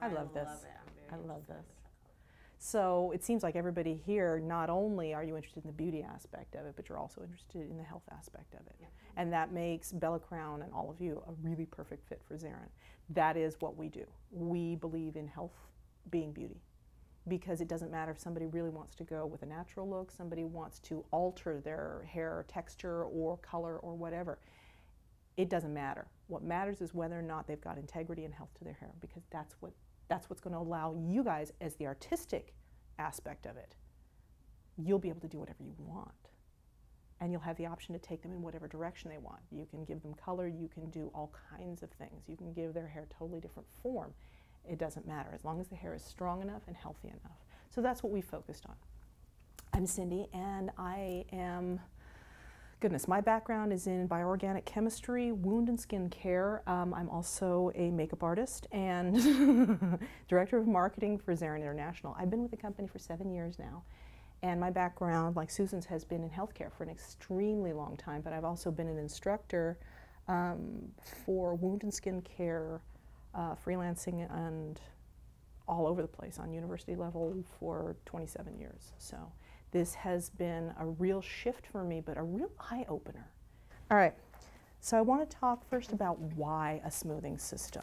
I love this. Love it. I'm very I love interested in this. the color. So it seems like everybody here, not only are you interested in the beauty aspect of it, but you're also interested in the health aspect of it. Yeah. And that makes Bella Crown and all of you a really perfect fit for Zehran. That is what we do. We believe in health being beauty. Because it doesn't matter if somebody really wants to go with a natural look, somebody wants to alter their hair texture or color or whatever. It doesn't matter. What matters is whether or not they've got integrity and health to their hair, because that's what's going to allow you guys, as the artistic aspect of it, you'll be able to do whatever you want. And you'll have the option to take them in whatever direction they want. You can give them color, you can do all kinds of things. You can give their hair a totally different form. It doesn't matter, as long as the hair is strong enough and healthy enough. So that's what we focused on. I'm Cindy, and I am, goodness, my background is in bioorganic chemistry, wound and skin care. I'm also a makeup artist and director of marketing for Zehran International. I've been with the company for 7 years now, and my background, like Susan's, has been in healthcare for an extremely long time, but I've also been an instructor for wound and skin care, freelancing and all over the place on university level for 27 years. So this has been a real shift for me, but a real eye-opener. All right, so I want to talk first about why a smoothing system.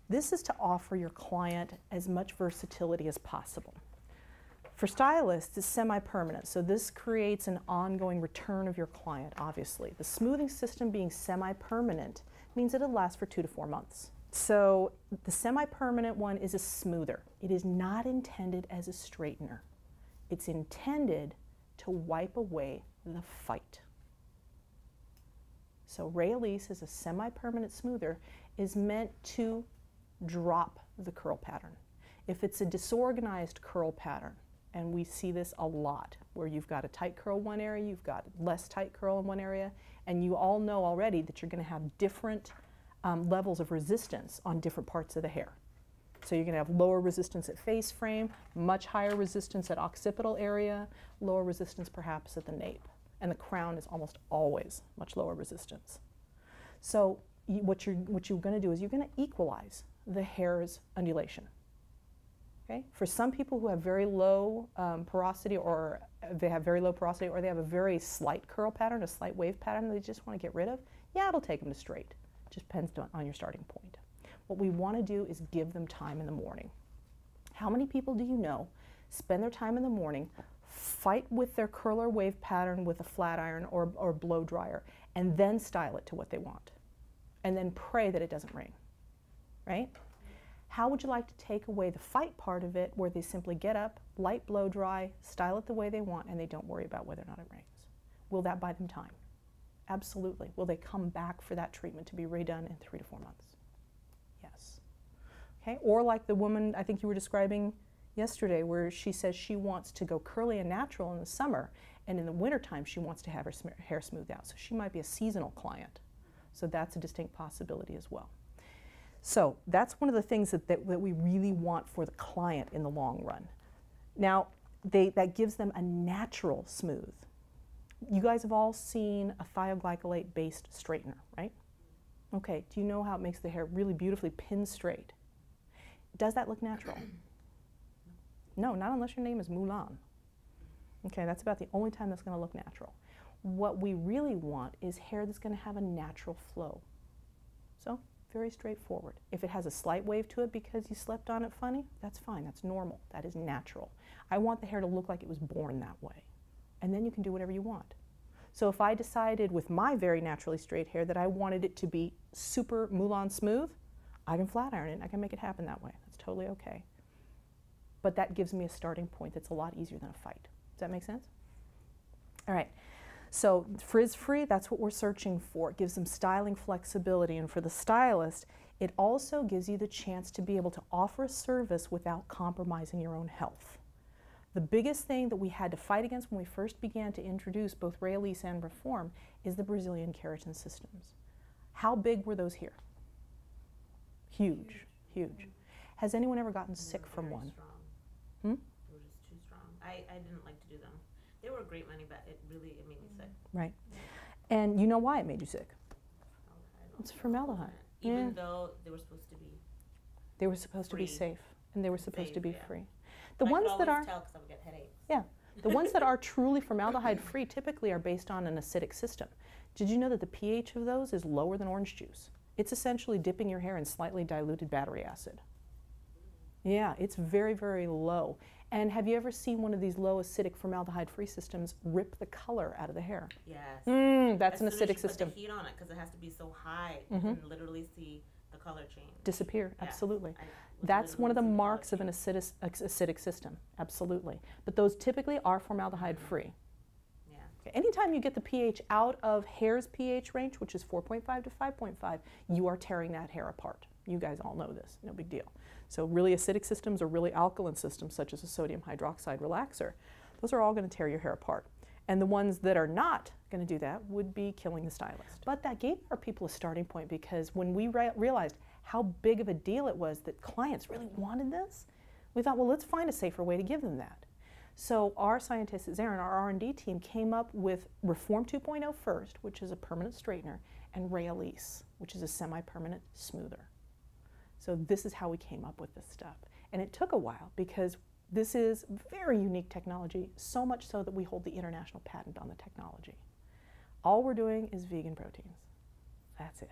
This is to offer your client as much versatility as possible. For stylists, it's semi-permanent, so this creates an ongoing return of your client, obviously. The smoothing system being semi-permanent means that it'll last for 2 to 4 months. So the semi-permanent one is a smoother. It is not intended as a straightener. It's intended to wipe away the fight. So Ray Elise, as a semi-permanent smoother, is meant to drop the curl pattern. If it's a disorganized curl pattern, and we see this a lot, where you've got a tight curl in one area, you've got less tight curl in one area, and you all know already that you're going to have different levels of resistance on different parts of the hair. So you're going to have lower resistance at face frame, much higher resistance at occipital area, lower resistance perhaps at the nape. And the crown is almost always much lower resistance. So what you're going to do is you're going to equalize the hair's undulation. Okay? For some people who have very low porosity, or they have very low porosity, or they have a very slight curl pattern, a slight wave pattern that they just want to get rid of, yeah, it'll take them to straight. Just depends on your starting point. What we want to do is give them time in the morning. How many people do you know spend their time in the morning, fight with their curl or wave pattern with a flat iron or blow dryer, and then style it to what they want, and then pray that it doesn't rain, right? How would you like to take away the fight part of it, where they simply get up, light blow dry, style it the way they want, and they don't worry about whether or not it rains? Will that buy them time? Absolutely. Will they come back for that treatment to be redone in 3 to 4 months? Yes. Okay. Or like the woman I think you were describing yesterday, where she says she wants to go curly and natural in the summer, and in the wintertime she wants to have her hair smoothed out. So she might be a seasonal client. So that's a distinct possibility as well. So that's one of the things that we really want for the client in the long run. Now, that gives them a natural smooth. You guys have all seen a thioglycolate-based straightener, right? Okay, do you know how it makes the hair really beautifully pin straight? Does that look natural? No, not unless your name is Mulan. Okay, that's about the only time that's going to look natural. What we really want is hair that's going to have a natural flow. So, very straightforward. If it has a slight wave to it because you slept on it funny, that's fine, that's normal, that is natural. I want the hair to look like it was born that way. And then you can do whatever you want. So if I decided with my very naturally straight hair that I wanted it to be super Mulan smooth, I can flat iron it and I can make it happen that way. That's totally okay. But that gives me a starting point that's a lot easier than a fight. Does that make sense? All right. So frizz-free, that's what we're searching for. It gives them styling flexibility. And for the stylist, it also gives you the chance to be able to offer a service without compromising your own health. The biggest thing that we had to fight against when we first began to introduce both Ray Elise and Reform is the Brazilian keratin systems. How big were those here? Huge, huge. Has anyone ever gotten sick from one? Strong. Hmm? They were just too strong. I didn't like to do them. They were great money, but it made me sick. Right. And you know why it made you sick? Formaldehyde. It's formaldehyde. Even Yeah. though they were supposed to be They were supposed to be Free. safe, and they were supposed Safe, to be yeah. free. The I ones could that always are, tell 'cause I would get headaches. yeah, the ones that are truly formaldehyde-free typically are based on an acidic system. Did you know that the pH of those is lower than orange juice? It's essentially dipping your hair in slightly diluted battery acid. Yeah, it's very, very low. And have you ever seen one of these low acidic formaldehyde-free systems rip the color out of the hair? Yes. That's As an soon as acidic you system. Put the heat on it because it has to be so high. You can literally see the color change. Disappear, Yeah. absolutely. I That's one of the literally see color marks of an change. acidic system, absolutely. But those typically are formaldehyde-free. Yeah. Okay. Anytime you get the pH out of hair's pH range, which is 4.5 to 5.5, you are tearing that hair apart. You guys all know this, no big deal. So really acidic systems or really alkaline systems, such as a sodium hydroxide relaxer, those are all going to tear your hair apart. And the ones that are not going to do that would be killing the stylist. But that gave our people a starting point, because when we realized how big of a deal it was that clients really wanted this, we thought, well, let's find a safer way to give them that. So our scientists at Zehran, our R&D team, came up with Reform 2.0 first, which is a permanent straightener, and Rayalise, which is a semi-permanent smoother. So this is how we came up with this stuff. And it took a while, because this is very unique technology, so much so that we hold the international patent on the technology. All we're doing is vegan proteins. That's it.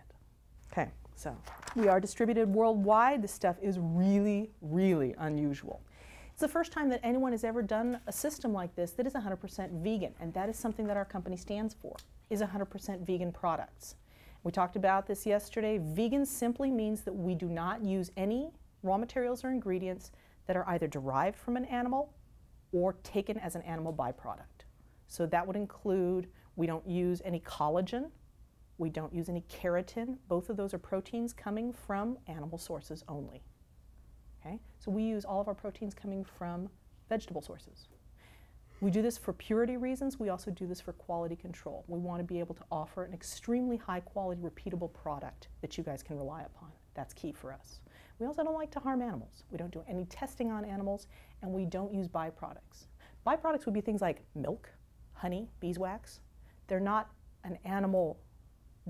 Okay, so we are distributed worldwide. This stuff is really, really unusual. It's the first time that anyone has ever done a system like this that is 100% vegan, and that is something that our company stands for, is 100% vegan products. We talked about this yesterday. Vegan simply means that we do not use any raw materials or ingredients that are either derived from an animal or taken as an animal byproduct. So that would include, we don't use any collagen, we don't use any keratin. Both of those are proteins coming from animal sources only. Okay? So we use all of our proteins coming from vegetable sources. We do this for purity reasons. We also do this for quality control. We want to be able to offer an extremely high quality, repeatable product that you guys can rely upon. That's key for us. We also don't like to harm animals. We don't do any testing on animals, and we don't use byproducts. Byproducts would be things like milk, honey, beeswax. They're not an animal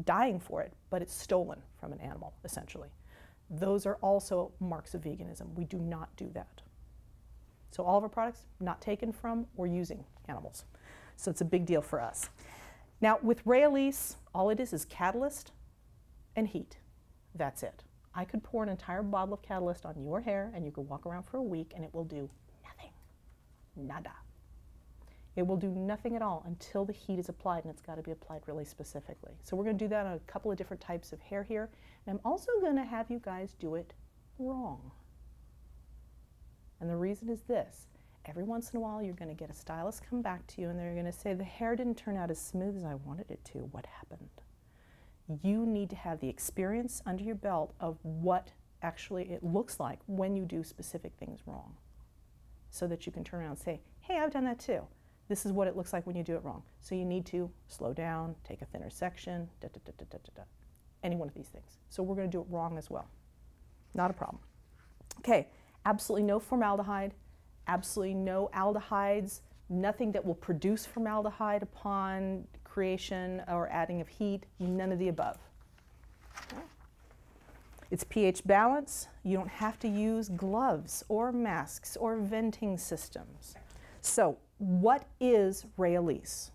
dying for it, but it's stolen from an animal, essentially. Those are also marks of veganism. We do not do that. So all of our products, not taken from or using animals. So it's a big deal for us. Now with Rayalise, all it is catalyst and heat. That's it. I could pour an entire bottle of catalyst on your hair and you could walk around for a week and it will do nothing. Nada. It will do nothing at all until the heat is applied, and it's got to be applied really specifically. So we're going to do that on a couple of different types of hair here. And I'm also going to have you guys do it wrong. And the reason is this. Every once in a while, you're going to get a stylist come back to you and they're going to say, the hair didn't turn out as smooth as I wanted it to. What happened? You need to have the experience under your belt of what actually it looks like when you do specific things wrong, so that you can turn around and say, hey, I've done that too. This is what it looks like when you do it wrong. So you need to slow down, take a thinner section, any one of these things. So we're going to do it wrong as well. Not a problem. Okay, absolutely no formaldehyde, absolutely no aldehydes, nothing that will produce formaldehyde upon creation or adding of heat, none of the above. Okay. It's pH balance. You don't have to use gloves or masks or venting systems. So what is Rayalise?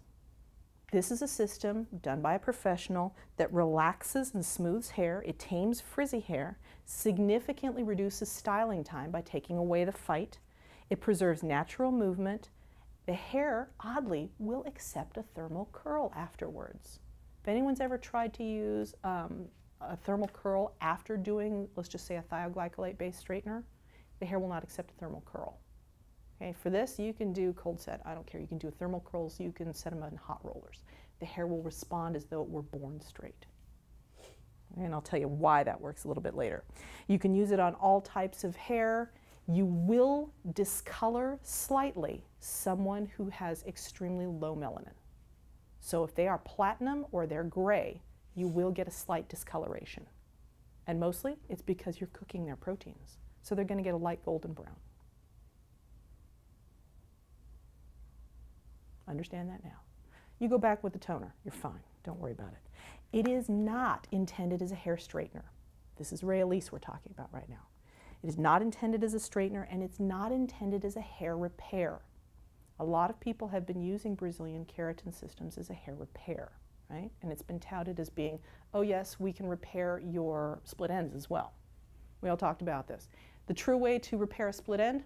This is a system done by a professional that relaxes and smooths hair. It tames frizzy hair, significantly reduces styling time by taking away the fight. It preserves natural movement. The hair, oddly, will accept a thermal curl afterwards. If anyone's ever tried to use a thermal curl after doing, let's just say, a thioglycolate-based straightener, the hair will not accept a thermal curl. Okay, for this, you can do cold set. I don't care. You can do thermal curls. You can set them in hot rollers. The hair will respond as though it were born straight. And I'll tell you why that works a little bit later. You can use it on all types of hair. You will discolor slightly someone who has extremely low melanin. So if they are platinum or they're gray, you will get a slight discoloration. And mostly, it's because you're cooking their proteins. So they're going to get a light golden brown. Understand that now. You go back with the toner, you're fine. Don't worry about it. It is not intended as a hair straightener. This is Rayalise we're talking about right now. It is not intended as a straightener, and it's not intended as a hair repair. A lot of people have been using Brazilian keratin systems as a hair repair, right? And it's been touted as being, oh yes, we can repair your split ends as well. We all talked about this. The true way to repair a split end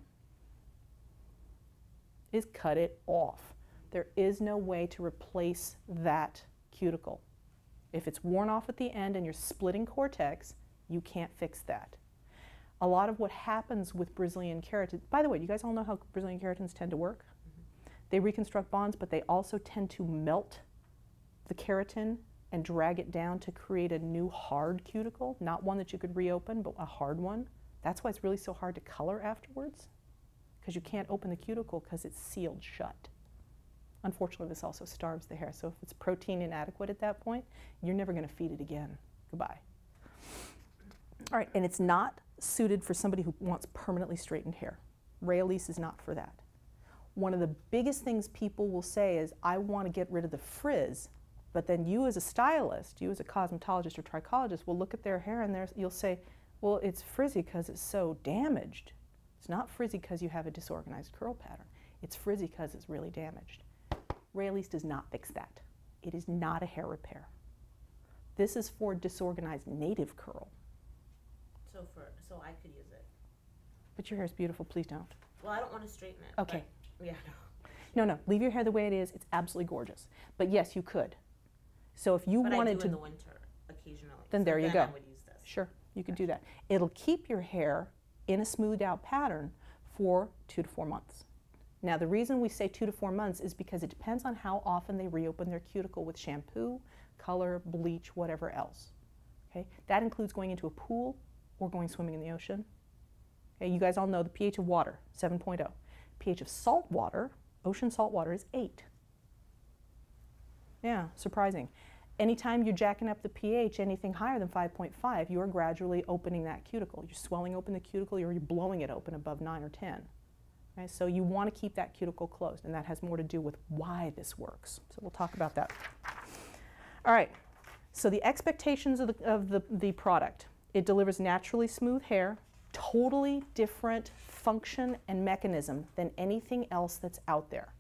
is cut it off. There is no way to replace that cuticle. If it's worn off at the end and you're splitting cortex, you can't fix that. A lot of what happens with Brazilian keratin, by the way, you guys all know how Brazilian keratins tend to work? They reconstruct bonds, but they also tend to melt the keratin and drag it down to create a new hard cuticle, not one that you could reopen, but a hard one. That's why it's really so hard to color afterwards, because you can't open the cuticle because it's sealed shut. Unfortunately, this also starves the hair, so if it's protein inadequate at that point, you're never going to feed it again. Goodbye. All right, and it's not suited for somebody who wants permanently straightened hair. Rayalise is not for that. One of the biggest things people will say is, I want to get rid of the frizz, but then you as a stylist, you as a cosmetologist or trichologist will look at their hair and you'll say, well, it's frizzy because it's so damaged. It's not frizzy because you have a disorganized curl pattern. It's frizzy because it's really damaged. Rayalise does not fix that. It is not a hair repair. This is for disorganized native curl. So I could use it. But your hair is beautiful, please don't. Well, I don't want to straighten it. Okay. Yeah, No, leave your hair the way it is. It's absolutely gorgeous. But yes, you could. So if you wanted I do to, in the winter occasionally. Then there you go. I would use this. Sure, you could do that. It'll keep your hair in a smoothed out pattern for 2 to 4 months. Now the reason we say 2 to 4 months is because it depends on how often they reopen their cuticle with shampoo, color, bleach, whatever else. Okay? That includes going into a pool or going swimming in the ocean. Okay? You guys all know the pH of water, 7.0. pH of salt water, ocean salt water, is 8. Yeah, surprising. Anytime you're jacking up the pH anything higher than 5.5, you're gradually opening that cuticle. You're swelling open the cuticle, or you're blowing it open above 9 or 10. Okay, so you want to keep that cuticle closed, and that has more to do with why this works. So we'll talk about that. All right, so the expectations of the product. It delivers naturally smooth hair, totally different function and mechanism than anything else that's out there.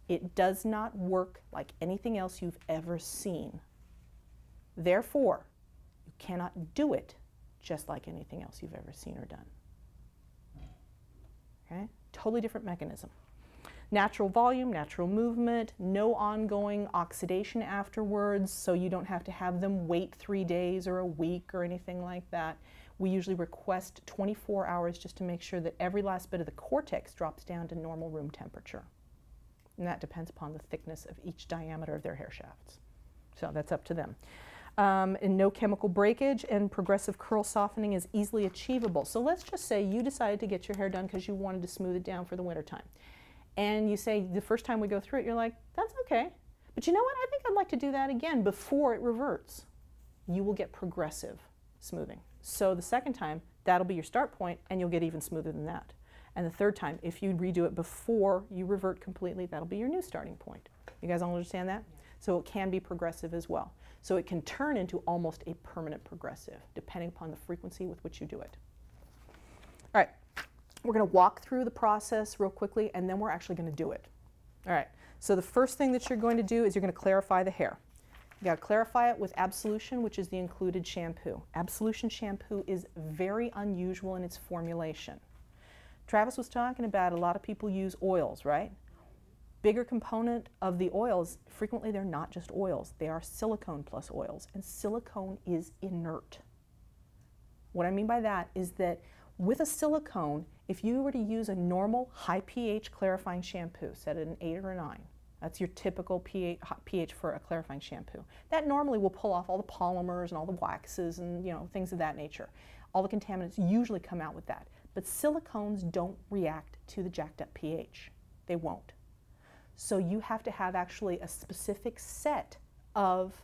It does not work like anything else you've ever seen. Therefore, you cannot do it just like anything else you've ever seen or done. Okay? Totally different mechanism. Natural volume, natural movement, no ongoing oxidation afterwards, so you don't have to have them wait 3 days or a week or anything like that. We usually request 24 hours just to make sure that every last bit of the cortex drops down to normal room temperature. And that depends upon the thickness of each diameter of their hair shafts. So that's up to them. And no chemical breakage, and progressive curl softening is easily achievable. So let's just say you decided to get your hair done because you wanted to smooth it down for the wintertime. And you say the first time we go through it, you're like, that's okay. But you know what? I think I'd like to do that again before it reverts. You will get progressive smoothing. So the second time, that'll be your start point, and you'll get even smoother than that. And the third time, if you redo it before you revert completely, that'll be your new starting point. You guys all understand that? Yeah. So it can be progressive as well. So it can turn into almost a permanent progressive, depending upon the frequency with which you do it. All right, we're going to walk through the process real quickly, and then we're actually going to do it. All right, so the first thing that you're going to do is you're going to clarify the hair. You got to clarify it with Absolution, which is the included shampoo. Absolution shampoo is very unusual in its formulation. Travis was talking about a lot of people use oils, right? Bigger component of the oils, frequently they're not just oils, they are silicone plus oils, and silicone is inert. What I mean by that is that with a silicone, if you were to use a normal high pH clarifying shampoo, set at an 8 or a 9, that's your typical pH for a clarifying shampoo. That normally will pull off all the polymers and all the waxes and things of that nature. All the contaminants usually come out with that. But silicones don't react to the jacked up pH. They won't. So you have to have actually a specific set of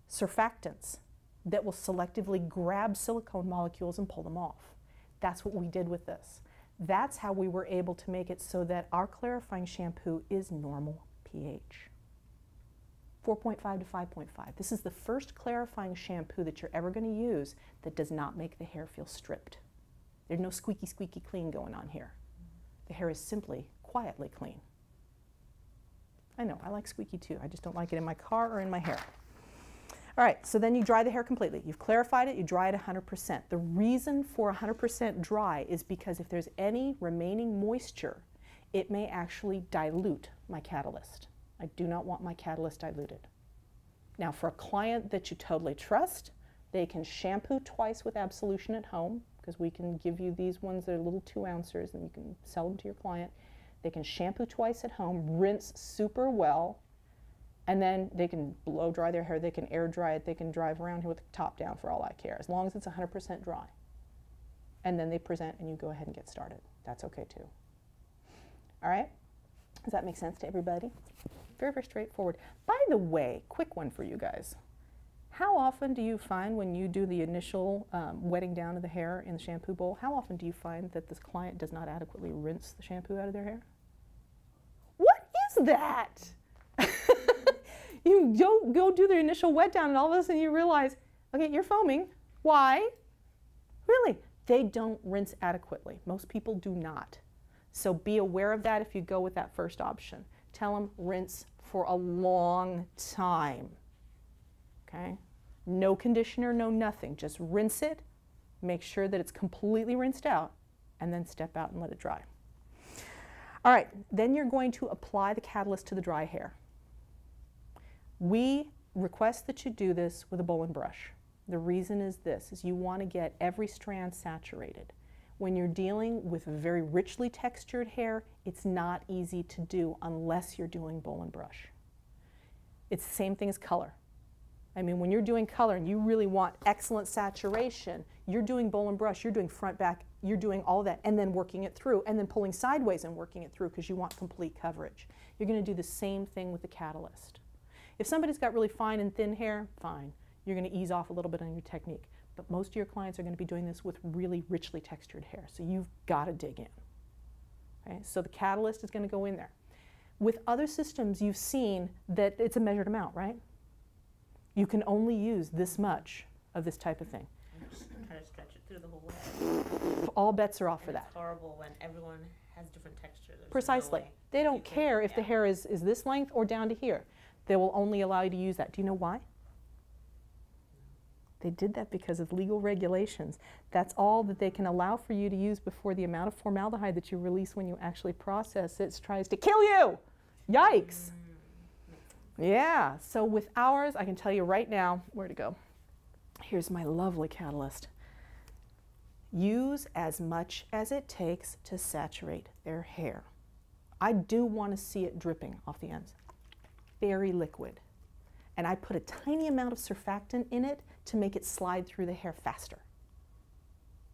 surfactants that will selectively grab silicone molecules and pull them off. That's what we did with this. That's how we were able to make it so that our clarifying shampoo is normal pH. 4.5 to 5.5. This is the first clarifying shampoo that you're ever going to use that does not make the hair feel stripped. There's no squeaky, squeaky clean going on here. The hair is simply quietly clean. I know, I like squeaky too. I just don't like it in my car or in my hair. All right, so then you dry the hair completely. You've clarified it, you dry it 100%. The reason for 100% dry is because if there's any remaining moisture, it may actually dilute my catalyst. I do not want my catalyst diluted. Now, for a client that you totally trust, they can shampoo twice with absolution at home, because we can give you these ones that are little 2 ounces and you can sell them to your client. They can shampoo twice at home, rinse super well, and then they can blow dry their hair, they can air dry it, they can drive around here with the top down for all I care, as long as it's 100% dry. And then they present and you go ahead and get started. That's okay too. All right? Does that make sense to everybody? Very, very straightforward. By the way, quick one for you guys. How often do you find when you do the initial wetting down of the hair in the shampoo bowl, how often do you find that this client does not adequately rinse the shampoo out of their hair? What is that? You go do the initial wet down and all of a sudden you realize, okay, you're foaming. Why? Really, they don't rinse adequately. Most people do not. So be aware of that if you go with that first option. Tell them rinse for a long time. Okay? No conditioner, no nothing. Just rinse it, make sure that it's completely rinsed out, and then step out and let it dry. All right, then you're going to apply the catalyst to the dry hair. We request that you do this with a bowl and brush. The reason is this, is you want to get every strand saturated. When you're dealing with very richly textured hair, it's not easy to do unless you're doing bowl and brush. It's the same thing as color. I mean, when you're doing color and you really want excellent saturation, you're doing bowl and brush, you're doing front, back, you're doing all that, and then working it through, and then pulling sideways and working it through because you want complete coverage. You're going to do the same thing with the catalyst. If somebody's got really fine and thin hair, fine. You're going to ease off a little bit on your technique. But most of your clients are going to be doing this with really richly textured hair, so you've got to dig in. Okay? So the catalyst is going to go in there. With other systems, you've seen that it's a measured amount, right? You can only use this much of this type of thing. And just try to stretch it through the whole way. All bets are off for that. It's horrible when everyone has different textures. Precisely. They don't care if the hair is this length or down to here. They will only allow you to use that. Do you know why? They did that because of legal regulations. That's all that they can allow for you to use before the amount of formaldehyde that you release when you actually process it tries to kill you. Yikes. Yeah, so with ours, I can tell you right now, where to go. Here's my lovely catalyst. Use as much as it takes to saturate their hair. I do want to see it dripping off the ends. Very liquid. And I put a tiny amount of surfactant in it to make it slide through the hair faster.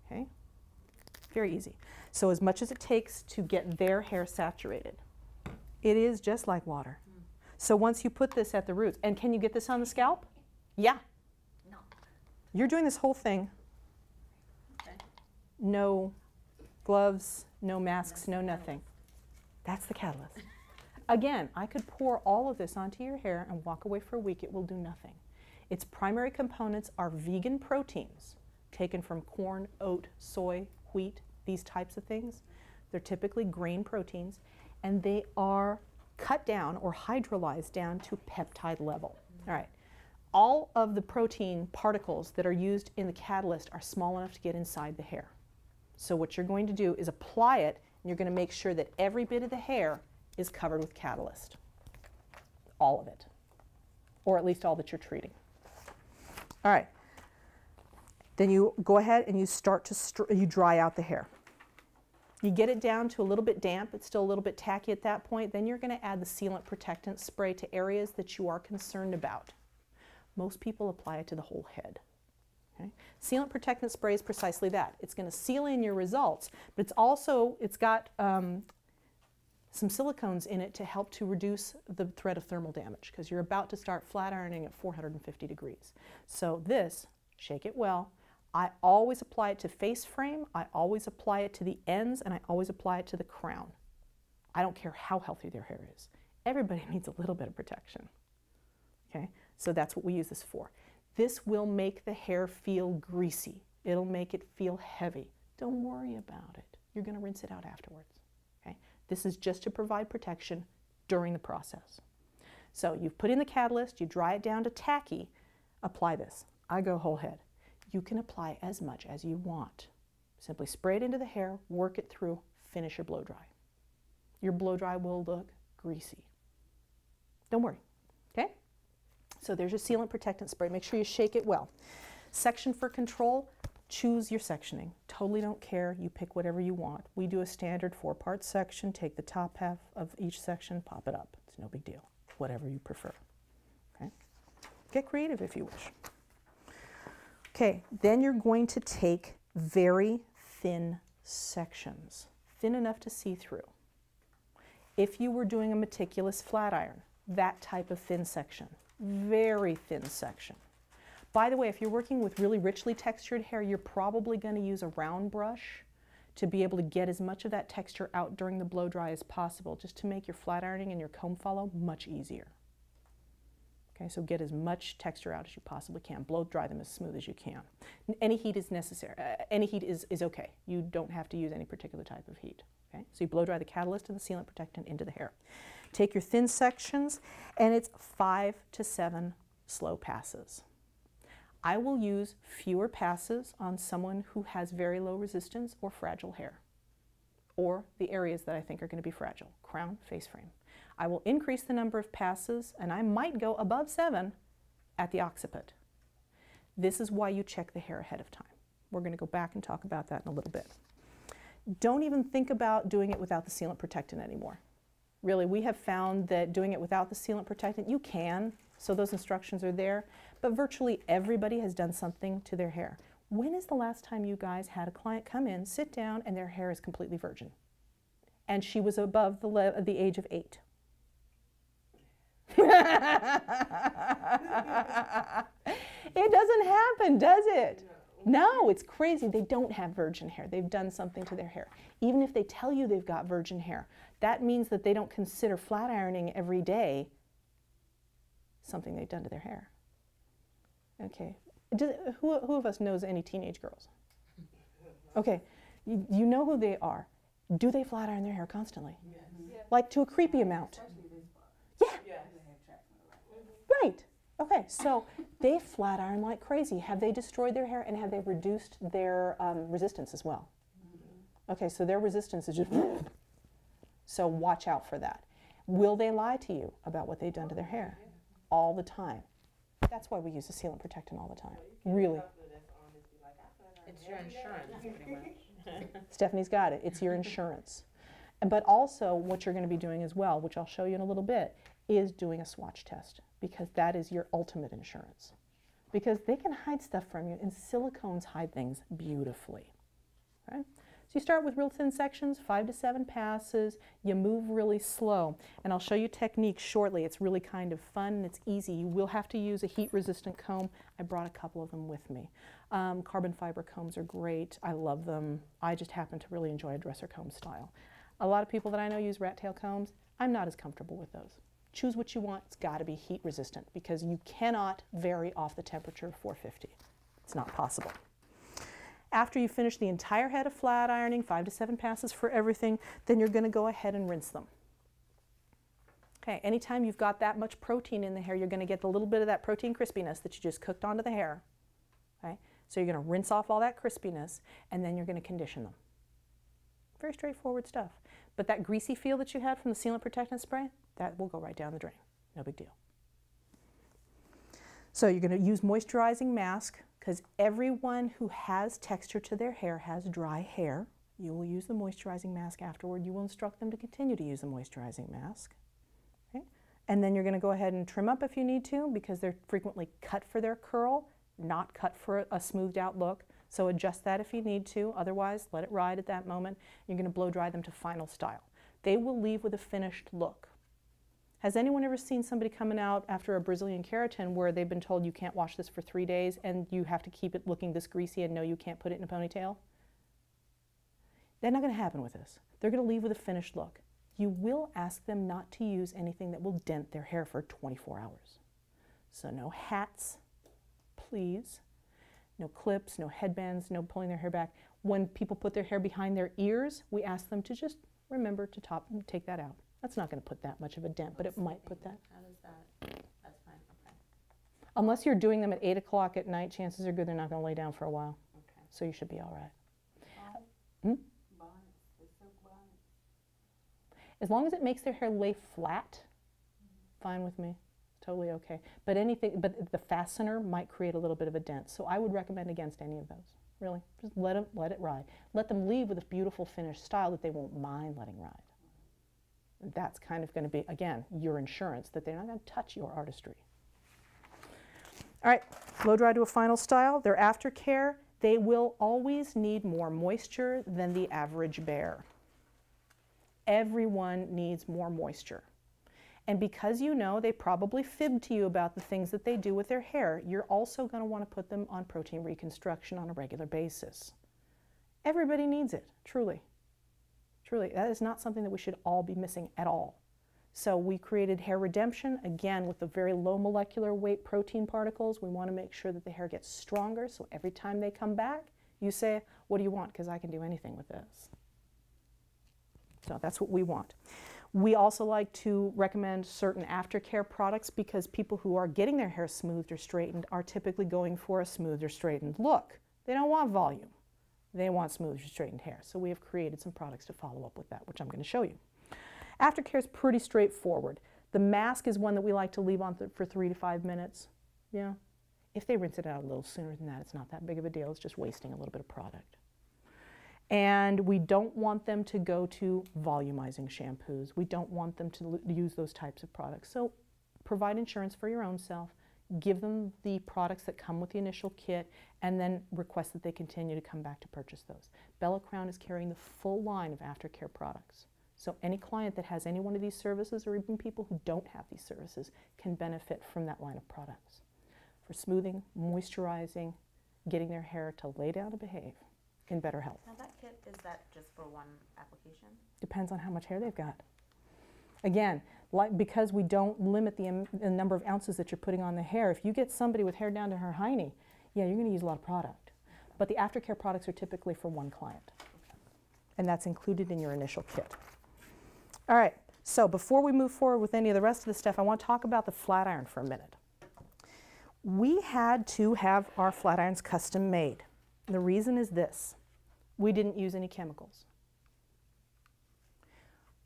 Okay? Very easy. So as much as it takes to get their hair saturated. It is just like water. So once you put this at the roots, and can you get this on the scalp? Yeah. No. You're doing this whole thing. Okay. No gloves, no masks, no nothing. That's the catalyst. Again, I could pour all of this onto your hair and walk away for a week. It will do nothing. Its primary components are vegan proteins taken from corn, oat, soy, wheat, these types of things. They're typically grain proteins, and they are cut down or hydrolyzed down to peptide level. All right. All of the protein particles that are used in the catalyst are small enough to get inside the hair. So what you're going to do is apply it, and you're going to make sure that every bit of the hair is covered with catalyst. All of it. Or at least all that you're treating. All right. Then you go ahead and you start to you dry out the hair. You get it down to a little bit damp, it's still a little bit tacky at that point, then you're going to add the sealant protectant spray to areas that you are concerned about. Most people apply it to the whole head. Okay? Sealant protectant spray is precisely that. It's going to seal in your results, but it's got some silicones in it to help to reduce the threat of thermal damage because you're about to start flat ironing at 450 degrees. So this, shake it well. I always apply it to face frame, I always apply it to the ends, and I always apply it to the crown. I don't care how healthy their hair is. Everybody needs a little bit of protection. Okay, so that's what we use this for. This will make the hair feel greasy. It'll make it feel heavy. Don't worry about it. You're going to rinse it out afterwards. Okay? This is just to provide protection during the process. So you've put in the catalyst, you dry it down to tacky, apply this. I go whole head. You can apply as much as you want. Simply spray it into the hair, work it through, finish your blow dry. Your blow dry will look greasy. Don't worry, okay? So there's your sealant protectant spray. Make sure you shake it well. Section for control, choose your sectioning. Totally don't care, you pick whatever you want. We do a standard 4-part section, take the top half of each section, pop it up. It's no big deal, whatever you prefer, okay? Get creative if you wish. Okay, then you're going to take very thin sections, thin enough to see through. If you were doing a meticulous flat iron, that type of thin section, very thin section. By the way, if you're working with really richly textured hair, you're probably going to use a round brush to be able to get as much of that texture out during the blow dry as possible, just to make your flat ironing and your comb follow much easier. Okay, so get as much texture out as you possibly can. Blow dry them as smooth as you can. Any heat is necessary. Any heat is okay. You don't have to use any particular type of heat. Okay, so you blow dry the catalyst and the sealant protectant into the hair. Take your thin sections, and it's 5 to 7 slow passes. I will use fewer passes on someone who has very low resistance or fragile hair, or the areas that I think are going to be fragile: crown, face frame. I will increase the number of passes, and I might go above 7 at the occiput. This is why you check the hair ahead of time. We're going to go back and talk about that in a little bit. Don't even think about doing it without the sealant protectant anymore. Really, we have found that doing it without the sealant protectant, you can, so those instructions are there, but virtually everybody has done something to their hair. When is the last time you guys had a client come in, sit down, and their hair is completely virgin? And she was above the age of 8. It doesn't happen, does it? No, it's crazy. They don't have virgin hair. They've done something to their hair. Even if they tell you they've got virgin hair, that means that they don't consider flat ironing every day something they've done to their hair. Okay. Who of us knows any teenage girls? Okay. You know who they are. Do they flat iron their hair constantly? Yes. Like to a creepy amount? Yeah. Right. Okay, so they flat iron like crazy. Have they destroyed their hair, and have they reduced their resistance as well? Okay, so their resistance is just... So watch out for that. Will they lie to you about what they've done to their hair? All the time. That's why we use a sealant protectant all the time. Really. It's your insurance, pretty much. Stephanie's got it. It's your insurance. But also, what you're going to be doing as well, which I'll show you in a little bit, is doing a swatch test, because that is your ultimate insurance. Because they can hide stuff from you, and silicones hide things beautifully. Okay? So you start with real thin sections, 5 to 7 passes, you move really slow. And I'll show you techniques shortly. It's really kind of fun and it's easy. You will have to use a heat-resistant comb. I brought a couple of them with me. Carbon fiber combs are great. I love them. I just happen to really enjoy a dresser comb style. A lot of people that I know use rat tail combs. I'm not as comfortable with those. Choose what you want. It's got to be heat resistant, because you cannot vary off the temperature of 450. It's not possible. After you finish the entire head of flat ironing, 5 to 7 passes for everything, then you're going to go ahead and rinse them. Okay, anytime you've got that much protein in the hair, you're going to get a little bit of that protein crispiness that you just cooked onto the hair. Okay, so you're going to rinse off all that crispiness, and then you're going to condition them. Very straightforward stuff. But that greasy feel that you had from the sealant protectant spray, that will go right down the drain. No big deal. So you're going to use moisturizing mask, because everyone who has texture to their hair has dry hair. You will use the moisturizing mask afterward. You will instruct them to continue to use the moisturizing mask. Okay? And then you're going to go ahead and trim up if you need to, because they're frequently cut for their curl, not cut for a smoothed out look. So adjust that if you need to. Otherwise, let it ride at that moment. You're going to blow dry them to final style. They will leave with a finished look. Has anyone ever seen somebody coming out after a Brazilian keratin where they've been told you can't wash this for 3 days and you have to keep it looking this greasy and no, you can't put it in a ponytail? That's not going to happen with this. They're going to leave with a finished look. You will ask them not to use anything that will dent their hair for 24 hours. So no hats, please. No clips, no headbands, no pulling their hair back. When people put their hair behind their ears, we ask them to just remember to take that out. That's not going to put that much of a dent, but it might put that. How does that? That's fine. Okay. Unless you're doing them at 8 o'clock at night, chances are good they're not going to lay down for a while. Okay. So you should be all right. Bonnets, the silk bonnets. As long as it makes their hair lay flat, fine with me. Totally okay. But the fastener might create a little bit of a dent. So I would recommend against any of those. Really, just let it ride. Let them leave with a beautiful finished style that they won't mind letting ride. That's kind of going to be, again, your insurance that they're not going to touch your artistry. All right, blow dry to a final style. Their aftercare, they will always need more moisture than the average bear. Everyone needs more moisture. And because you know they probably fibbed to you about the things that they do with their hair, you're also going to want to put them on protein reconstruction on a regular basis. Everybody needs it, truly. Truly, that is not something that we should all be missing at all. So we created hair redemption, again, with the very low molecular weight protein particles. We want to make sure that the hair gets stronger, so every time they come back, you say, what do you want? Because I can do anything with this. So that's what we want. We also like to recommend certain aftercare products because people who are getting their hair smoothed or straightened are typically going for a smoothed or straightened look. They don't want volume. They want smooth or straightened hair. So we have created some products to follow up with that, which I'm going to show you. Aftercare is pretty straightforward. The mask is one that we like to leave on for 3 to 5 minutes. Yeah. If they rinse it out a little sooner than that, it's not that big of a deal. It's just wasting a little bit of product. And we don't want them to go to volumizing shampoos. We don't want them to use those types of products. So provide insurance for your own self, give them the products that come with the initial kit, and then request that they continue to come back to purchase those. Bella Crown is carrying the full line of aftercare products. So any client that has any one of these services, or even people who don't have these services, can benefit from that line of products. For smoothing, moisturizing, getting their hair to lay down and behave in better health. Now that kit, is that just for one application? Depends on how much hair they've got. Again, because we don't limit the number of ounces that you're putting on the hair, if you get somebody with hair down to her hiney, yeah, you're going to use a lot of product. But the aftercare products are typically for one client. And that's included in your initial kit. All right, so before we move forward with any of the rest of the stuff, I want to talk about the flat iron for a minute. We had to have our flat irons custom made. The reason is this: we didn't use any chemicals.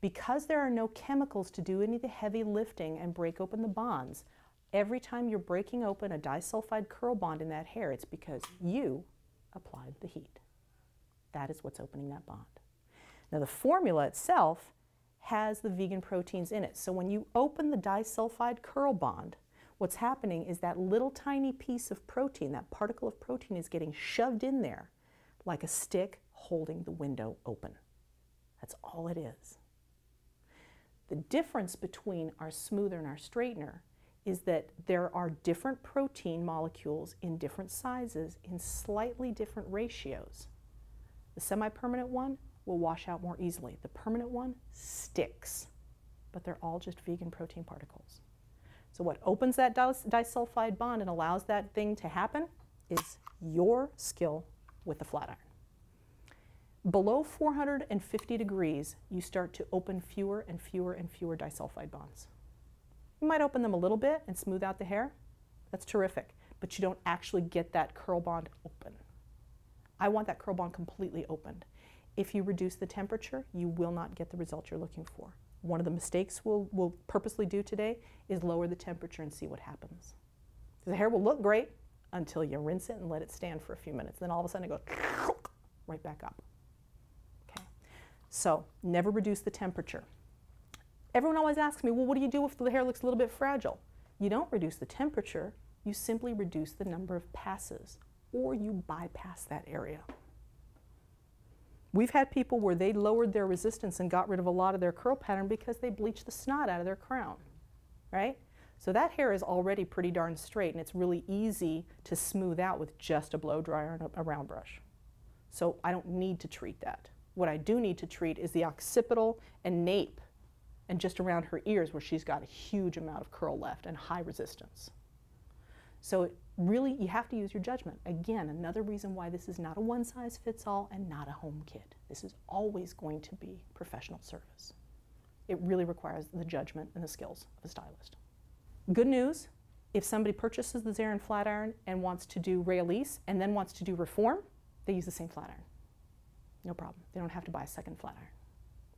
Because there are no chemicals to do any of the heavy lifting and break open the bonds, every time you're breaking open a disulfide curl bond in that hair, it's because you applied the heat. That is what's opening that bond. Now the formula itself has the vegan proteins in it. So when you open the disulfide curl bond, what's happening is that little tiny piece of protein, that particle of protein, is getting shoved in there like a stick holding the window open. That's all it is. The difference between our smoother and our straightener is that there are different protein molecules in different sizes in slightly different ratios. The semi-permanent one will wash out more easily. The permanent one sticks, but they're all just vegan protein particles. So what opens that disulfide bond and allows that thing to happen is your skill with the flat iron. Below 450 degrees, you start to open fewer and fewer and fewer disulfide bonds. You might open them a little bit and smooth out the hair. That's terrific, but you don't actually get that curl bond open. I want that curl bond completely opened. If you reduce the temperature, you will not get the result you're looking for. One of the mistakes we'll purposely do today is lower the temperature and see what happens. The hair will look great until you rinse it and let it stand for a few minutes. Then all of a sudden it goes right back up. Okay. So never reduce the temperature. Everyone always asks me, well, what do you do if the hair looks a little bit fragile? You don't reduce the temperature, you simply reduce the number of passes, or you bypass that area. We've had people where they lowered their resistance and got rid of a lot of their curl pattern because they bleached the snot out of their crown, right? So that hair is already pretty darn straight, and it's really easy to smooth out with just a blow dryer and a round brush. So I don't need to treat that. What I do need to treat is the occipital and nape and just around her ears where she's got a huge amount of curl left and high resistance. So really, you have to use your judgment. Again, another reason why this is not a one-size-fits-all and not a home kit. This is always going to be professional service. It really requires the judgment and the skills of a stylist. Good news, if somebody purchases the Zehran flat iron and wants to do release and then wants to do reform, they use the same flat iron. No problem. They don't have to buy a second flat iron.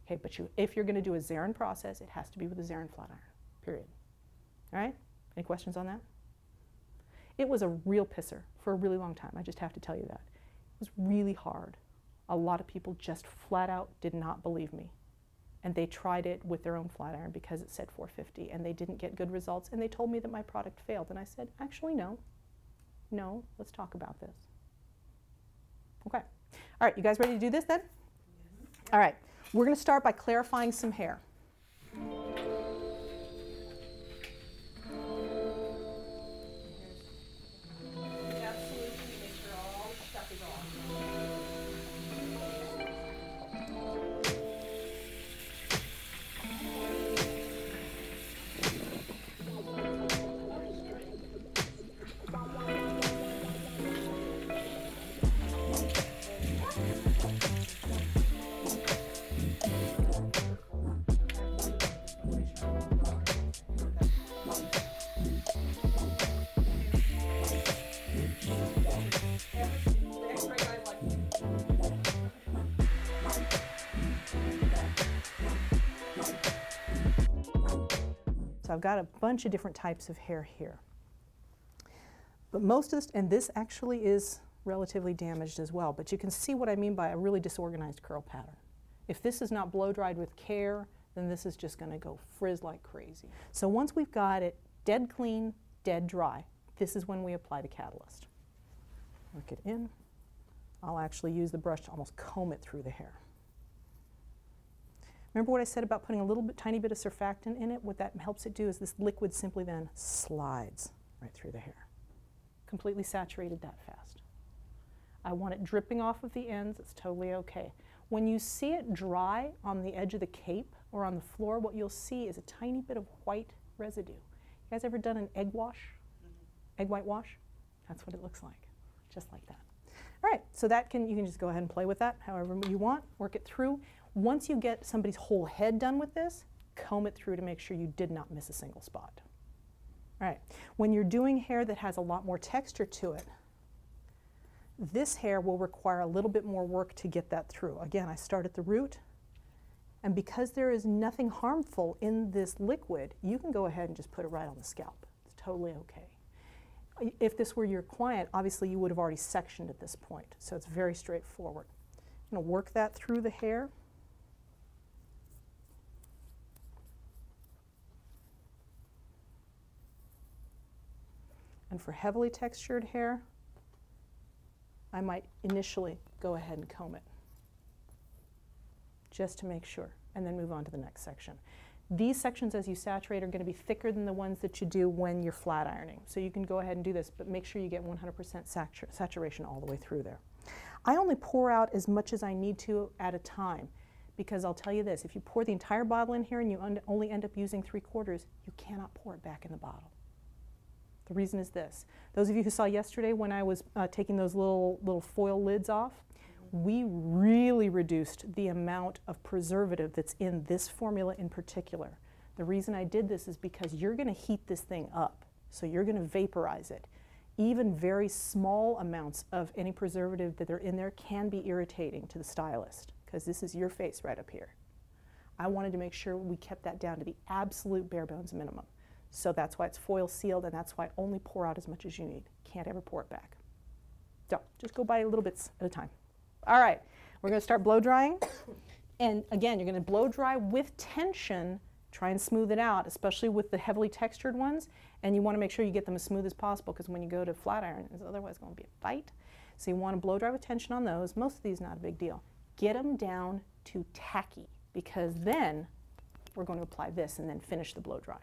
Okay, but if you're going to do a Zehran process, it has to be with a Zehran flat iron, period. All right? Any questions on that? It was a real pisser for a really long time. I just have to tell you that. It was really hard. A lot of people just flat out did not believe me. And they tried it with their own flat iron because it said 450 and they didn't get good results and they told me that my product failed. And I said, actually, no. No, let's talk about this. Okay. All right, you guys ready to do this then? All right. We're going to start by clarifying some hair. So I've got a bunch of different types of hair here. But most of this, and this actually is relatively damaged as well, but you can see what I mean by a really disorganized curl pattern. If this is not blow dried with care, then this is just going to go frizz like crazy. So once we've got it dead clean, dead dry, this is when we apply the catalyst. Work it in. I'll actually use the brush to almost comb it through the hair. Remember what I said about putting a little bit, tiny bit of surfactant in it? What that helps it do is this liquid simply then slides right through the hair. Completely saturated that fast. I want it dripping off of the ends. It's totally okay. When you see it dry on the edge of the cape or on the floor, what you'll see is a tiny bit of white residue. You guys ever done an egg wash? Egg white wash? That's what it looks like, just like that. All right, so that you can just go ahead and play with that however you want, work it through. Once you get somebody's whole head done with this, comb it through to make sure you did not miss a single spot. All right, when you're doing hair that has a lot more texture to it, this hair will require a little bit more work to get that through. Again, I start at the root, and because there is nothing harmful in this liquid, you can go ahead and just put it right on the scalp. It's totally okay. If this were your client, obviously you would have already sectioned at this point, so it's very straightforward. I'm going to work that through the hair. And for heavily textured hair, I might initially go ahead and comb it just to make sure, and then move on to the next section. These sections, as you saturate, are going to be thicker than the ones that you do when you're flat ironing. So you can go ahead and do this, but make sure you get 100% saturation all the way through there. I only pour out as much as I need to at a time, because I'll tell you this, if you pour the entire bottle in here and you only end up using 3/4, you cannot pour it back in the bottle. The reason is this. Those of you who saw yesterday when I was taking those little foil lids off, we really reduced the amount of preservative that's in this formula in particular. The reason I did this is because you're going to heat this thing up, so you're going to vaporize it. Even very small amounts of any preservative that are in there can be irritating to the stylist, because this is your face right up here. I wanted to make sure we kept that down to the absolute bare bones minimum. So that's why it's foil sealed, and that's why I only pour out as much as you need. Can't ever pour it back. So just go by little bits at a time. All right, we're going to start blow drying. And again, you're going to blow dry with tension. Try and smooth it out, especially with the heavily textured ones. And you want to make sure you get them as smooth as possible, because when you go to flat iron, it's otherwise going to be a fight. So you want to blow dry with tension on those. Most of these, not a big deal. Get them down to tacky, because then we're going to apply this and then finish the blow dry.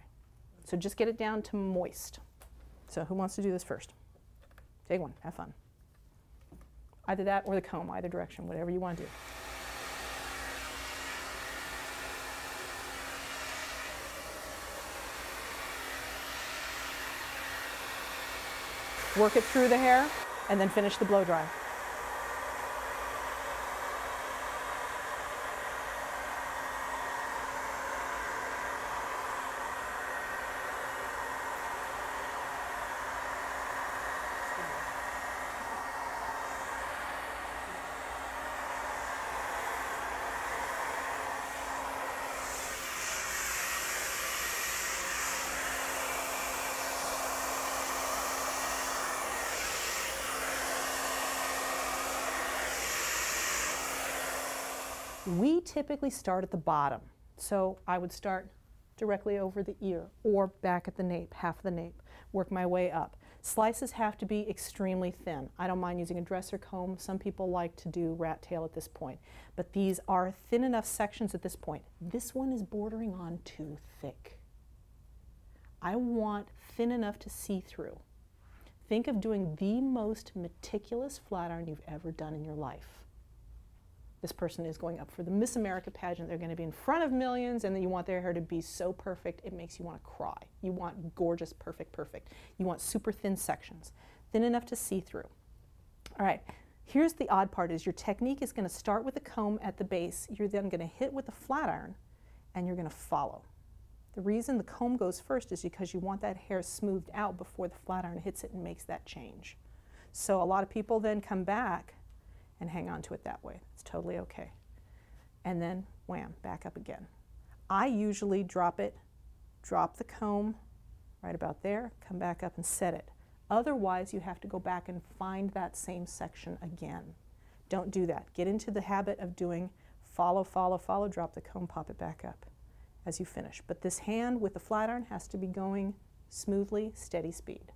So just get it down to moist. So who wants to do this first? Take one, have fun. Either that or the comb, either direction, whatever you want to do. Work it through the hair, and then finish the blow dry. We typically start at the bottom. So I would start directly over the ear or back at the nape, half of the nape, work my way up. Slices have to be extremely thin. I don't mind using a dresser comb. Some people like to do rat tail at this point, but these are thin enough sections at this point. This one is bordering on too thick. I want thin enough to see through. Think of doing the most meticulous flat iron you've ever done in your life. This person is going up for the Miss America pageant. They're going to be in front of millions, and then you want their hair to be so perfect it makes you want to cry. You want gorgeous, perfect, perfect. You want super thin sections, thin enough to see through. All right, here's the odd part is your technique is going to start with the comb at the base. You're then going to hit with the flat iron, and you're going to follow. The reason the comb goes first is because you want that hair smoothed out before the flat iron hits it and makes that change. So a lot of people then come back and hang on to it that way. It's totally okay. And then, wham, back up again. I usually drop it, drop the comb right about there, come back up and set it. Otherwise, you have to go back and find that same section again. Don't do that. Get into the habit of doing follow, follow, follow, drop the comb, pop it back up as you finish. But this hand with the flat iron has to be going smoothly, steady speed.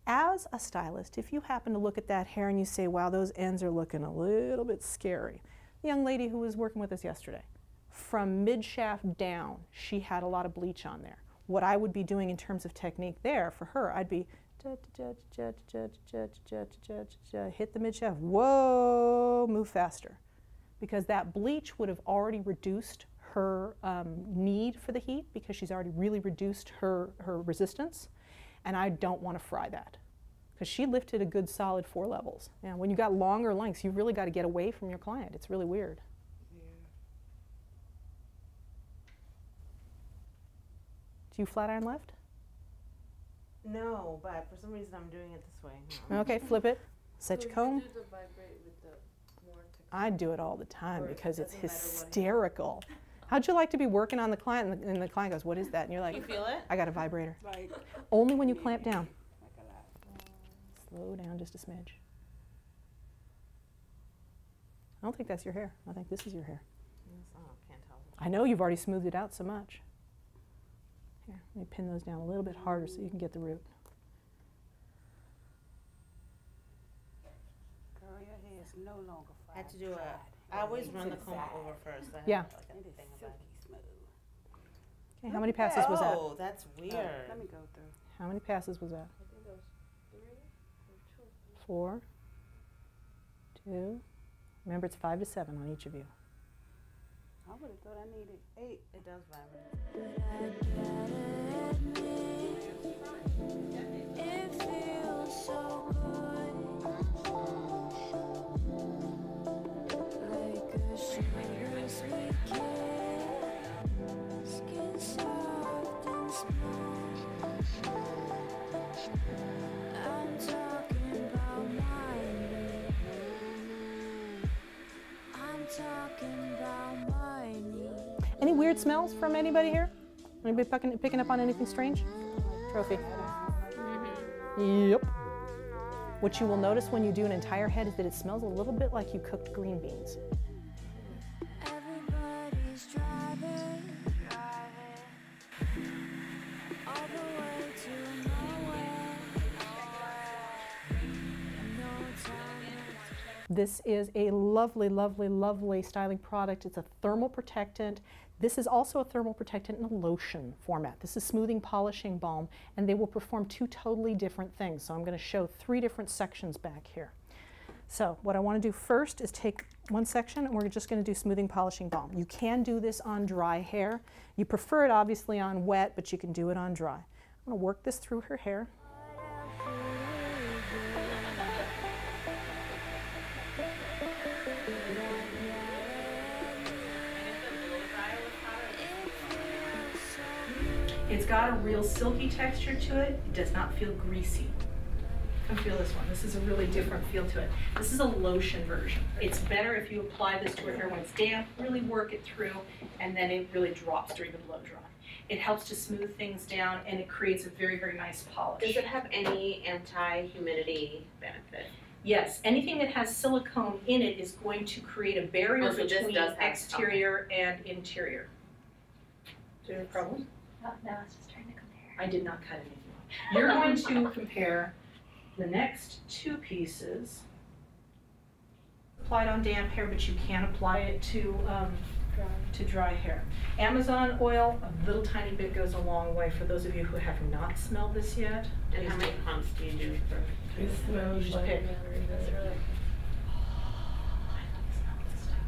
As a stylist, if you happen to look at that hair and you say, wow, those ends are looking a little bit scary. The young lady who was working with us yesterday, from mid-shaft down, she had a lot of bleach on there. What I would be doing in terms of technique there for her, I'd be hit the mid-shaft, whoa, move faster. Because that bleach would have already reduced her need for the heat because she's already really reduced her resistance. And I don't want to fry that because she lifted a good solid 4 levels. And when you got longer lengths, you really got to get away from your client. It's really weird. Yeah. Do you flat iron left? No, but for some reason I'm doing it this way. No. Okay, flip it. Set your comb. You do the vibrate with the more I do it all the time Or because it's doesn't matter what- hysterical. How'd you like to be working on the client and the client goes, what is that? And you're like, You feel it? I got a vibrator. like Only when you clamp down. like a lot. Slow down just a smidge. I don't think that's your hair. I think this is your hair. Yes, oh, can't tell. I know you've already smoothed it out so much. Here, let me pin those down a little bit harder so you can get the root. Girl, your hair is no longer fried. I had to do I always run the comb over first. I have Yeah. like a It is thing about silky it. smooth. Okay, how many passes was that? Oh, that's weird. Let me go through. How many passes was that? I think it was 3 or 2. 4, 2. Remember, it's 5 to 7 on each of you. I would have thought I needed 8. It does vibrate. It feels so good, like a sugar sweet kiss, skin soft and smooth. I'm talking about mine. I'm talking about mine. Any weird smells from anybody here? Anybody picking up on anything strange? Trophy. Yep. What you will notice when you do an entire head is that it smells a little bit like you cooked green beans. Everybody's driving all the way to nowhere. No time. This is a lovely, lovely, lovely styling product. It's a thermal protectant. This is also a thermal protectant in a lotion format. This is smoothing, polishing balm, and they will perform 2 totally different things. So I'm going to show 3 different sections back here. So what I want to do first is take one section and we're just going to do smoothing, polishing balm. You can do this on dry hair. You prefer it obviously on wet, but you can do it on dry. I'm going to work this through her hair. What else It's got a real silky texture to it. It does not feel greasy. Come feel this one. This is a really different feel to it. This is a lotion version. It's better if you apply this to your hair when it's damp, really work it through, and then it really drops during the blow dry. It helps to smooth things down, and it creates a very, very nice polish. Does it have any anti-humidity benefit? Yes, anything that has silicone in it is going to create a barrier So this between does have- exterior and interior. Is there a problem? No, I was just trying to compare. I did not cut anything off. You're going to compare the next two pieces. Apply it on damp hair, but you can apply it to dry hair. Amazon oil, a little tiny bit goes a long way for those of you who have not smelled this yet. And how many pumps do you do for? It smells just like pick. margarita. I love the smell of this stuff.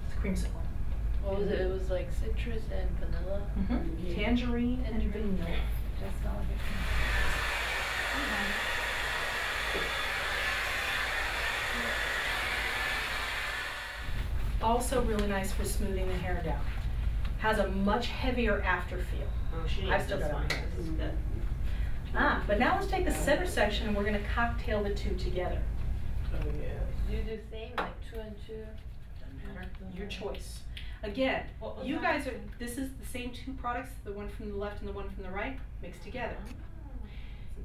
It's creamsicle. What was it? It was like citrus and vanilla. Mm-hmm. Tangerine and Tangerine. vanilla. Just smell like it. Also really nice for smoothing the hair down. Has a much heavier after feel. Oh, she I've needs still this got it one. on here. This is good. But now let's take the center section and we're gonna cocktail the two together. Oh yeah. Do you do same like 2 and 2? Doesn't matter, your choice. Again, What was you that? guys are, this is the same two products, the one from the left and the one from the right, mixed together.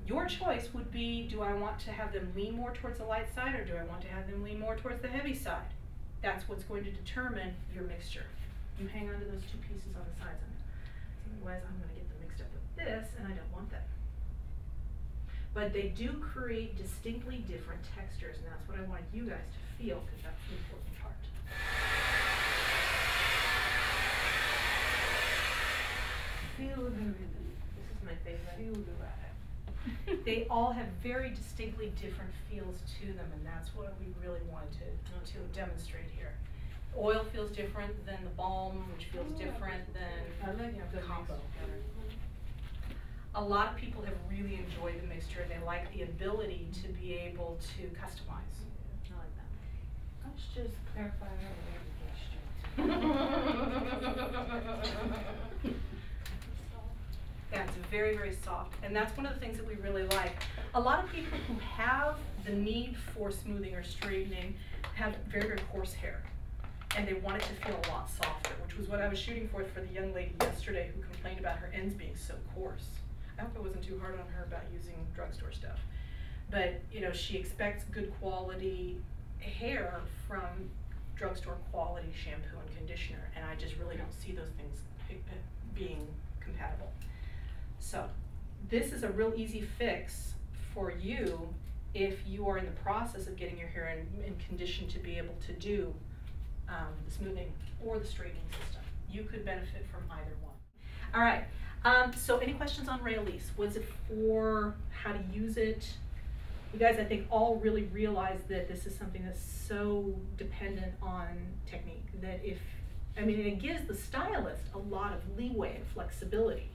Your choice would be, do I want to have them lean more towards the light side or do I want to have them lean more towards the heavy side? That's what's going to determine your mixture. You hang on to those two pieces on the sides of it. Otherwise, I'm gonna get them mixed up with this and I don't want that. But they do create distinctly different textures, and that's what I want you guys to feel, because that's the important part. Feel the rhythm. This is my favorite. Feel the ride. They all have very distinctly different feels to them, and that's what we really wanted to demonstrate here. Oil feels different than the balm, which feels different than the combo. A lot of people have really enjoyed the mixture, and they like the ability to be able to customize. I like that. Let's just clarify her Yeah, it's very, very soft, and that's one of the things that we really like. A lot of people who have the need for smoothing or straightening have very, very coarse hair, and they want it to feel a lot softer, which was what I was shooting for the young lady yesterday who complained about her ends being so coarse. I hope it wasn't too hard on her about using drugstore stuff. But, you know, she expects good quality hair from drugstore quality shampoo and conditioner, and I just really don't see those things being compatible. So, this is a real easy fix for you if you are in the process of getting your hair in condition to be able to do the smoothing or the straightening system. You could benefit from either one. All right. So any questions on Raylease? Was it for how to use it? You guys, I think, all really realize that this is something that's so dependent on technique that it gives the stylist a lot of leeway and flexibility,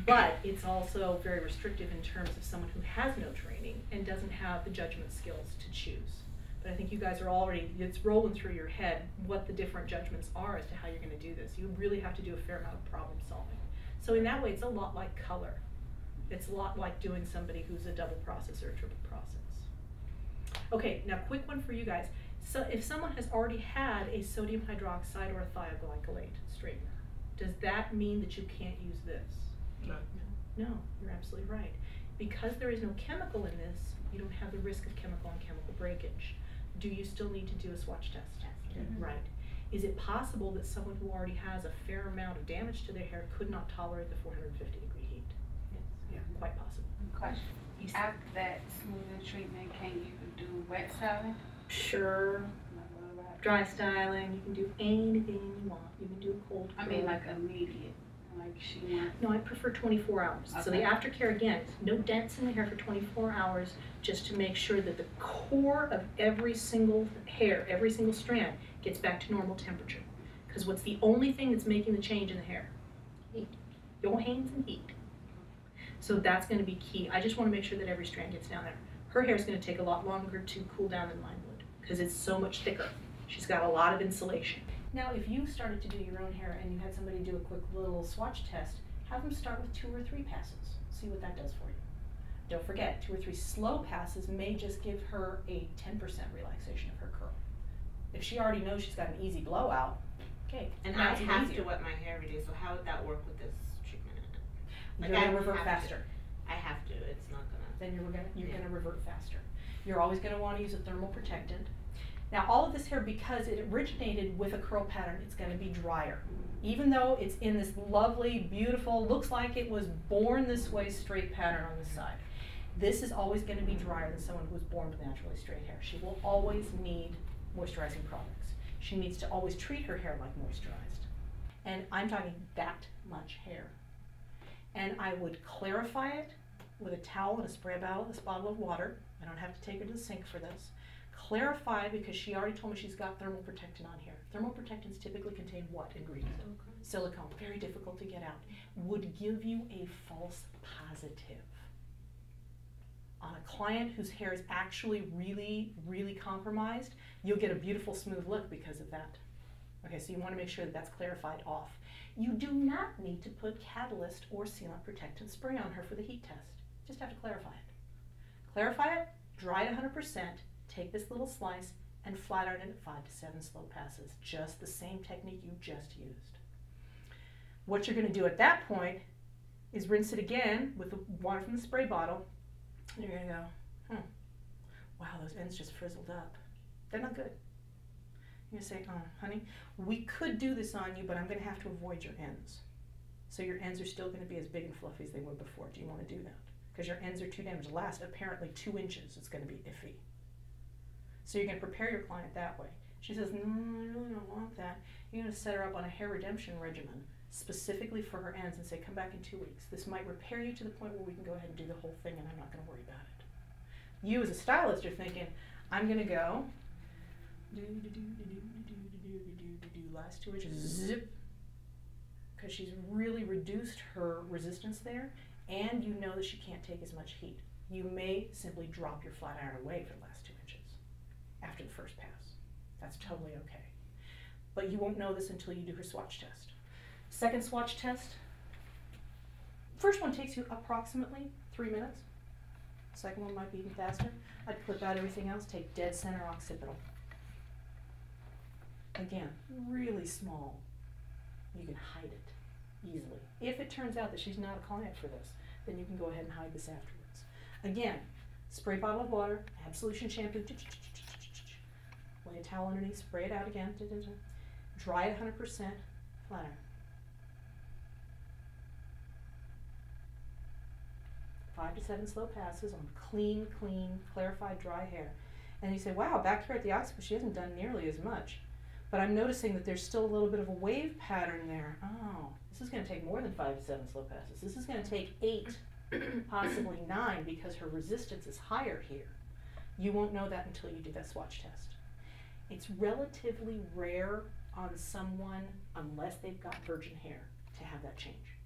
but it's also very restrictive in terms of someone who has no training and doesn't have the judgment skills to choose. But I think you guys are already, it's rolling through your head what the different judgments are as to how you're going to do this. You really have to do a fair amount of problem solving. So in that way, it's a lot like color. It's a lot like doing somebody who's a double process or a triple process. Okay, now quick one for you guys. So if someone has already had a sodium hydroxide or a thioglycolate straightener, does that mean that you can't use this? No. No, you're absolutely right. Because there is no chemical in this, you don't have the risk of chemical and chemical breakage. Do you still need to do a swatch test? Yes. Right. Is it possible that someone who already has a fair amount of damage to their hair could not tolerate the 450-degree heat? Yes. Yeah, quite possible. Question. You said- After that smoothing treatment, can you do wet styling? Sure. Like, what about- Dry styling, you can do anything you want. You can do a cold I mean, curl. like immediate. Like she wants. No, I prefer 24 hours. So the Okay. aftercare, again, no dents in the hair for 24 hours, just to make sure that the core of every single hair, every single strand, gets back to normal temperature. Because what's the only thing that's making the change in the hair? Heat. Your hands and heat. So that's going to be key. I just want to make sure that every strand gets down there. Her hair is going to take a lot longer to cool down than mine would, because it's so much thicker. She's got a lot of insulation. Now, if you started to do your own hair and you had somebody do a quick little swatch test, have them start with 2 or 3 passes. See what that does for you. Don't forget, 2 or 3 slow passes may just give her a 10% relaxation of her curl. If she already knows she's got an easy blowout, okay. And I have to wet my hair every day, so how would that work with this treatment? You're gonna revert faster. I have to. It's not gonna. Then you're gonna revert faster. You're always gonna want to use a thermal protectant. Now, all of this hair, because it originated with a curl pattern, it's gonna be drier. Even though it's in this lovely, beautiful, looks like it was born this way straight pattern on the side. This is always gonna be drier than someone who was born with naturally straight hair. She will always need moisturizing products. She needs to always treat her hair like moisturized. And I'm talking that much hair. And I would clarify it with a towel and a spray bottle, this bottle of water. I don't have to take her to the sink for this. Clarify, because she already told me she's got thermal protectant on here. Thermal protectants typically contain what ingredient? Silicone. Very difficult to get out. Would give you a false positive. On a client whose hair is actually really, really compromised, you'll get a beautiful smooth look because of that. Okay, so you want to make sure that that's clarified off. You do not need to put catalyst or sealant protectant spray on her for the heat test. Just have to clarify it. Clarify it, dry it 100%, take this little slice and flat iron it at 5 to 7 slow passes. Just the same technique you just used. What you're going to do at that point is rinse it again with the water from the spray bottle. And you're going to go, wow, those ends just frizzled up. They're not good. You're going to say, oh, honey, we could do this on you, but I'm going to have to avoid your ends. So your ends are still going to be as big and fluffy as they were before. Do you want to do that? Because your ends are too damaged. Last, apparently 2 inches, it's going to be iffy. So you're going to prepare your client that way. She says, no, I really don't want that. You're going to set her up on a hair redemption regimen specifically for her ends and say, come back in 2 weeks. This might repair you to the point where we can go ahead and do the whole thing and I'm not going to worry about it. You as a stylist are thinking, I'm going to go last 2 inches, zip, because she's really reduced her resistance there, and you know that she can't take as much heat. You may simply drop your flat iron away for the last 2 inches after the first pass. That's totally okay. But you won't know this until you do her swatch test. Second swatch test, first one takes you approximately 3 minutes. Second one might be even faster. I'd clip out everything else, take dead center occipital. Again, really small. You can hide it easily. If it turns out that she's not a client for this, then you can go ahead and hide this afterwards. Again, spray bottle of water, add solution shampoo, lay a towel underneath, spray it out again, dry it 100%, flat iron. Five to 7 slow passes on clean, clarified, dry hair. And you say, wow, back here at the occiput, she hasn't done nearly as much. But I'm noticing that there's still a little bit of a wave pattern there. Oh, this is going to take more than 5 to 7 slow passes. This is going to take 8, possibly 9, because her resistance is higher here. You won't know that until you do that swatch test. It's relatively rare on someone, unless they've got virgin hair, to have that change.